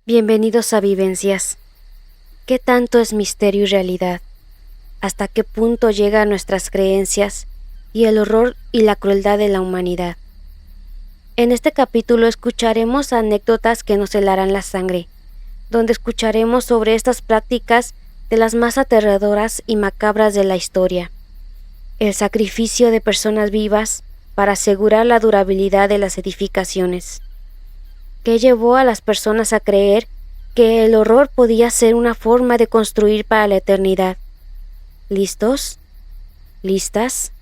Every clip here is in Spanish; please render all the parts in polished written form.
Bienvenidos a Vivencias. ¿Qué tanto es misterio y realidad? ¿Hasta qué punto llegan nuestras creencias y el horror y la crueldad de la humanidad? En este capítulo escucharemos anécdotas que nos helarán la sangre, donde escucharemos sobre estas prácticas de las más aterradoras y macabras de la historia. El sacrificio de personas vivas para asegurar la durabilidad de las edificaciones. ¿Qué llevó a las personas a creer que el horror podía ser una forma de construir para la eternidad? ¿Listos? ¿Listas?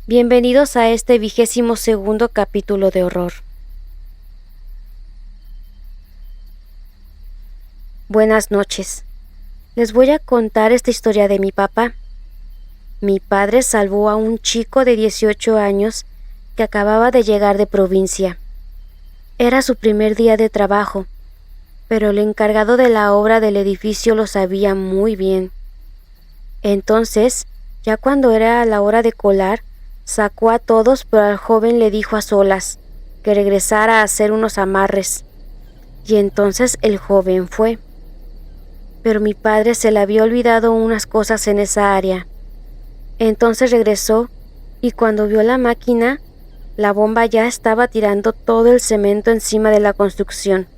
Bienvenidos a este 22º capítulo de horror. Buenas noches. Les voy a contar esta historia de mi papá. Mi padre salvó a un chico de 18 años que acababa de llegar de provincia. Era su primer día de trabajo, pero el encargado de la obra del edificio lo sabía muy bien. Entonces, ya cuando era la hora de colar, sacó a todos, pero al joven le dijo a solas que regresara a hacer unos amarres. Y entonces el joven fue. Pero mi padre se le había olvidado unas cosas en esa área. Entonces regresó y cuando vio la máquina, la bomba ya estaba tirando todo el cemento encima de la construcción,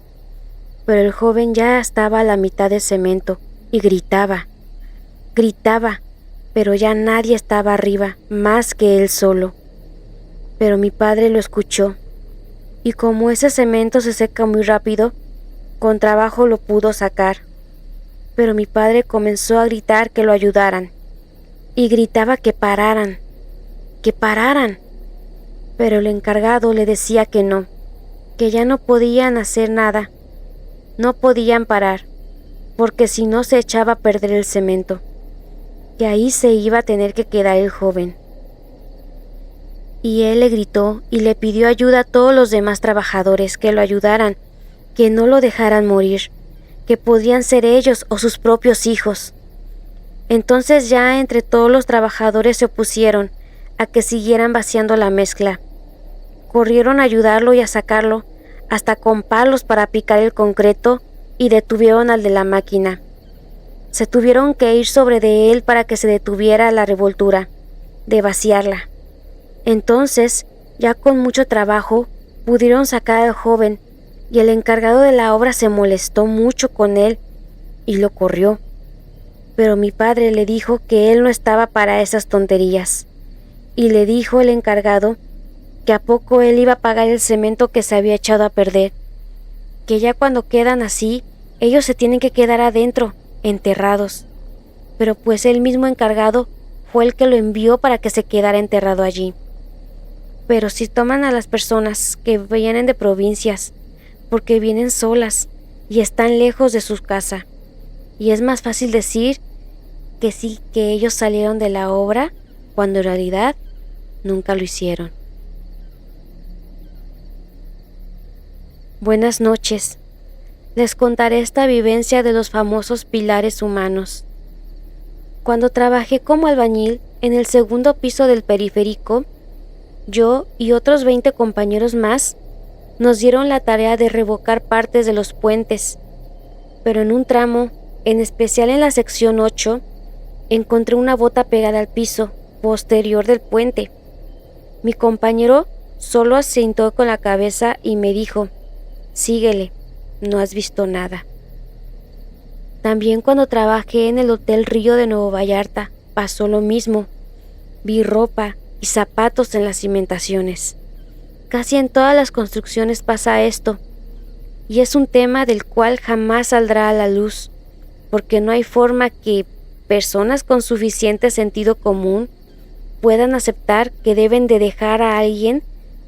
pero el joven ya estaba a la mitad del cemento y gritaba, pero ya nadie estaba arriba, más que él solo. Pero mi padre lo escuchó, y como ese cemento se seca muy rápido, con trabajo lo pudo sacar. Pero mi padre comenzó a gritar que lo ayudaran, y gritaba que pararan. Pero el encargado le decía que no, que ya no podían hacer nada, no podían parar, porque si no se echaba a perder el cemento, que ahí se iba a tener que quedar el joven. Y él le gritó y le pidió ayuda a todos los demás trabajadores que lo ayudaran, que no lo dejaran morir, que podían ser ellos o sus propios hijos. Entonces ya entre todos los trabajadores se opusieron a que siguieran vaciando la mezcla. Corrieron a ayudarlo y a sacarlo, hasta con palos para picar el concreto, y detuvieron al de la máquina. Se tuvieron que ir sobre de él para que se detuviera la revoltura, de vaciarla. Entonces, ya con mucho trabajo, pudieron sacar al joven, y el encargado de la obra se molestó mucho con él, y lo corrió. Pero mi padre le dijo que él no estaba para esas tonterías. Y le dijo el encargado que a poco él iba a pagar el cemento que se había echado a perder, que ya cuando quedan así, ellos se tienen que quedar adentro, enterrados. Pero pues el mismo encargado fue el que lo envió para que se quedara enterrado allí. Pero si toman a las personas que vienen de provincias, porque vienen solas y están lejos de su casa, y es más fácil decir que sí, que ellos salieron de la obra, cuando en realidad nunca lo hicieron. Buenas noches. Les contaré esta vivencia de los famosos pilares humanos. Cuando trabajé como albañil en el segundo piso del periférico, yo y otros 20 compañeros más nos dieron la tarea de revocar partes de los puentes, pero en un tramo, en especial en la sección 8, encontré una bota pegada al piso posterior del puente. Mi compañero solo asentó con la cabeza y me dijo: «Síguele, no has visto nada». También cuando trabajé en el Hotel Río de Nuevo Vallarta, pasó lo mismo. Vi ropa y zapatos en las cimentaciones. Casi en todas las construcciones pasa esto, y es un tema del cual jamás saldrá a la luz, porque no hay forma que personas con suficiente sentido común puedan aceptar que deben de dejar a alguien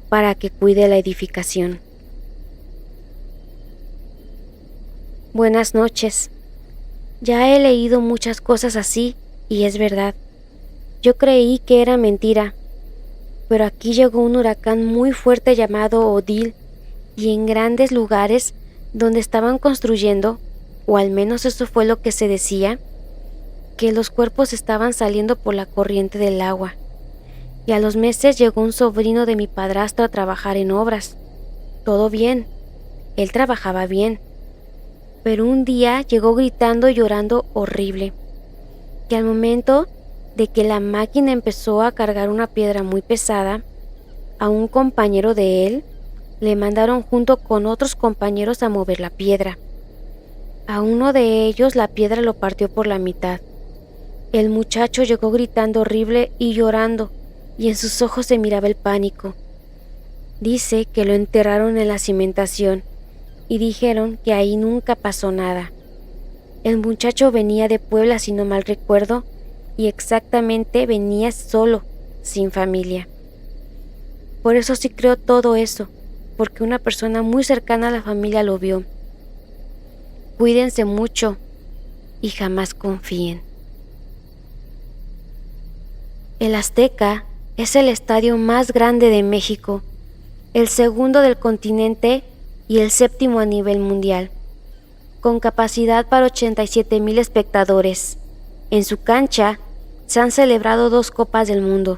para que cuide la edificación. Buenas noches. Ya he leído muchas cosas así, y es verdad. Yo creí que era mentira, pero aquí llegó un huracán muy fuerte llamado Odile, y en grandes lugares donde estaban construyendo, o al menos eso fue lo que se decía, que los cuerpos estaban saliendo por la corriente del agua. Y a los meses llegó un sobrino de mi padrastro a trabajar en obras. Todo bien, él trabajaba bien, pero un día llegó gritando y llorando horrible, que al momento de que la máquina empezó a cargar una piedra muy pesada, a un compañero de él le mandaron junto con otros compañeros a mover la piedra. A uno de ellos la piedra lo partió por la mitad. El muchacho llegó gritando horrible y llorando, y en sus ojos se miraba el pánico. Dice que lo enterraron en la cimentación y dijeron que ahí nunca pasó nada. El muchacho venía de Puebla, si no mal recuerdo, y exactamente venía solo, sin familia. Por eso sí creo todo eso, porque una persona muy cercana a la familia lo vio. Cuídense mucho y jamás confíen. El Azteca es el estadio más grande de México, el segundo del continente y el séptimo a nivel mundial, con capacidad para 87,000 espectadores. En su cancha se han celebrado 2 Copas del Mundo,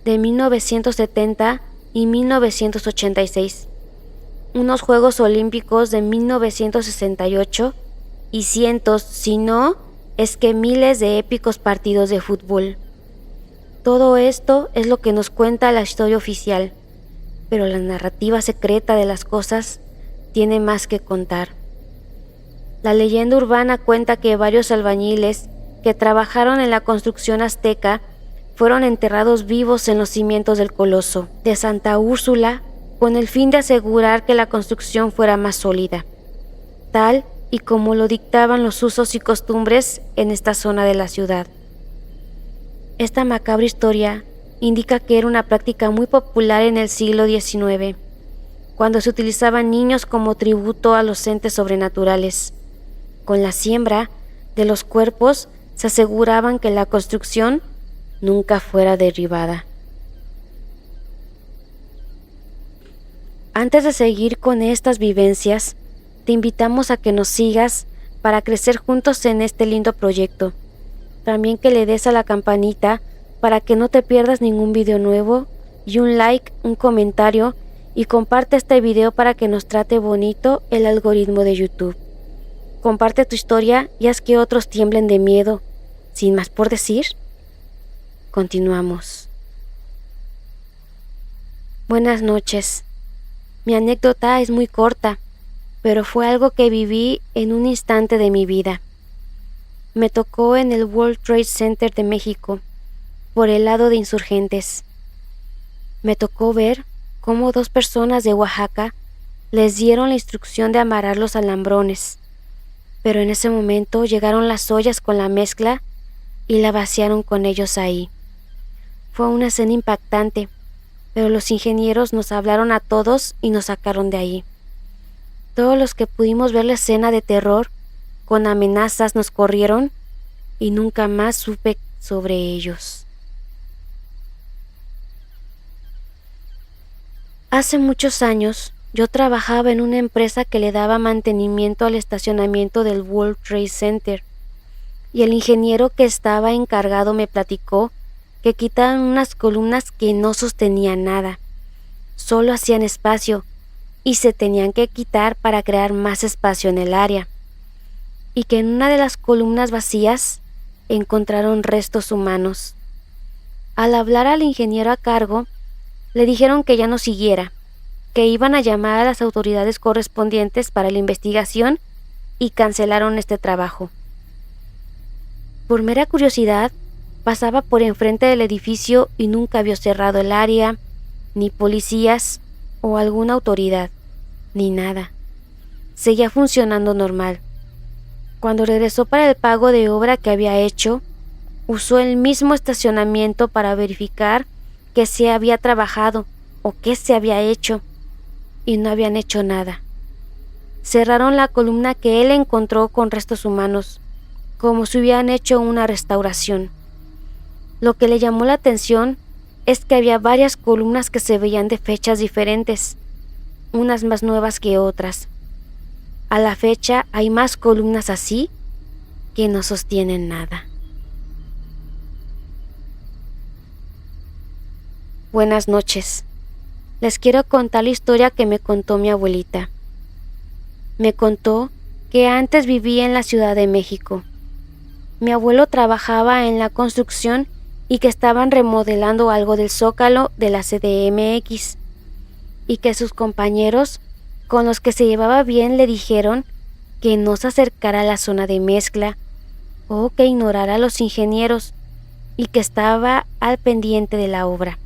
de 1970 y 1986, unos Juegos Olímpicos de 1968 y cientos, si no, es que miles de épicos partidos de fútbol. Todo esto es lo que nos cuenta la historia oficial, pero la narrativa secreta de las cosas tiene más que contar. La leyenda urbana cuenta que varios albañiles que trabajaron en la construcción azteca fueron enterrados vivos en los cimientos del Coloso de Santa Úrsula con el fin de asegurar que la construcción fuera más sólida, tal y como lo dictaban los usos y costumbres en esta zona de la ciudad. Esta macabra historia indica que era una práctica muy popular en el siglo XIX, cuando se utilizaban niños como tributo a los entes sobrenaturales. Con la siembra de los cuerpos se aseguraban que la construcción nunca fuera derribada. Antes de seguir con estas vivencias, te invitamos a que nos sigas para crecer juntos en este lindo proyecto. También que le des a la campanita para que no te pierdas ningún video nuevo, y un like, un comentario, y comparte este video para que nos trate bonito el algoritmo de YouTube. Comparte tu historia y haz que otros tiemblen de miedo. Sin más por decir, continuamos. Buenas noches. Mi anécdota es muy corta, pero fue algo que viví en un instante de mi vida. Me tocó en el World Trade Center de México, por el lado de Insurgentes. Me tocó ver cómo 2 personas de Oaxaca les dieron la instrucción de amarrar los alambrones, pero en ese momento llegaron las ollas con la mezcla y la vaciaron con ellos ahí. Fue una escena impactante, pero los ingenieros nos hablaron a todos y nos sacaron de ahí. Todos los que pudimos ver la escena de terror, con amenazas, nos corrieron y nunca más supe sobre ellos. Hace muchos años, yo trabajaba en una empresa que le daba mantenimiento al estacionamiento del World Trade Center, y el ingeniero que estaba encargado me platicó que quitaban unas columnas que no sostenían nada, solo hacían espacio, y se tenían que quitar para crear más espacio en el área, y que en una de las columnas vacías encontraron restos humanos. Al hablar al ingeniero a cargo, le dijeron que ya no siguiera, que iban a llamar a las autoridades correspondientes para la investigación y cancelaron este trabajo. Por mera curiosidad, pasaba por enfrente del edificio y nunca vio cerrado el área, ni policías o alguna autoridad, ni nada. Seguía funcionando normal. Cuando regresó para el pago de obra que había hecho, usó el mismo estacionamiento para verificar que se había trabajado o qué se había hecho, y no habían hecho nada. Cerraron la columna que él encontró con restos humanos, como si hubieran hecho una restauración. Lo que le llamó la atención es que había varias columnas que se veían de fechas diferentes, unas más nuevas que otras. A la fecha hay más columnas así que no sostienen nada. Buenas noches. Les quiero contar la historia que me contó mi abuelita. Me contó que antes vivía en la Ciudad de México. Mi abuelo trabajaba en la construcción y que estaban remodelando algo del Zócalo de la CDMX, y que sus compañeros con los que se llevaba bien le dijeron que no se acercara a la zona de mezcla o que ignorara a los ingenieros y que estaba al pendiente de la obra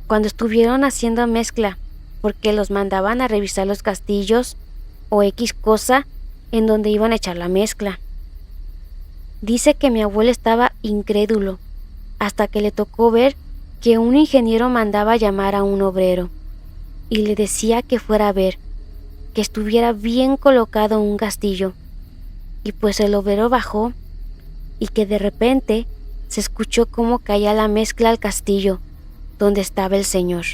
cuando estuvieron haciendo mezcla, porque los mandaban a revisar los castillos o X cosa en donde iban a echar la mezcla. Dice que mi abuelo estaba incrédulo hasta que le tocó ver que un ingeniero mandaba llamar a un obrero y le decía que fuera a ver, que estuviera bien colocado un castillo. Y pues el obrero bajó y que de repente se escuchó cómo caía la mezcla al castillo donde estaba el señor,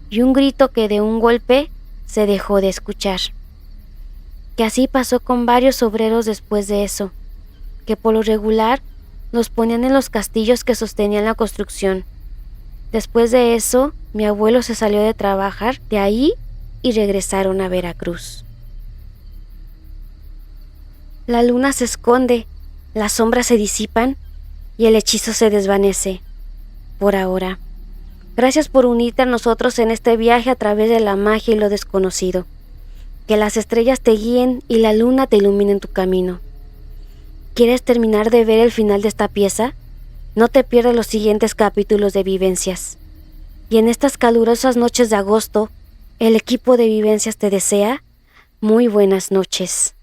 y un grito que de un golpe se dejó de escuchar. Que así pasó con varios obreros después de eso, que por lo regular los ponían en los castillos que sostenían la construcción. Después de eso, mi abuelo se salió de trabajar de ahí y regresaron a Veracruz. La luna se esconde, las sombras se disipan y el hechizo se desvanece, por ahora. Gracias por unirte a nosotros en este viaje a través de la magia y lo desconocido. Que las estrellas te guíen y la luna te ilumine en tu camino. ¿Quieres terminar de ver el final de esta pieza? No te pierdas los siguientes capítulos de Vivencias. Y en estas calurosas noches de agosto, el equipo de Vivencias te desea muy buenas noches.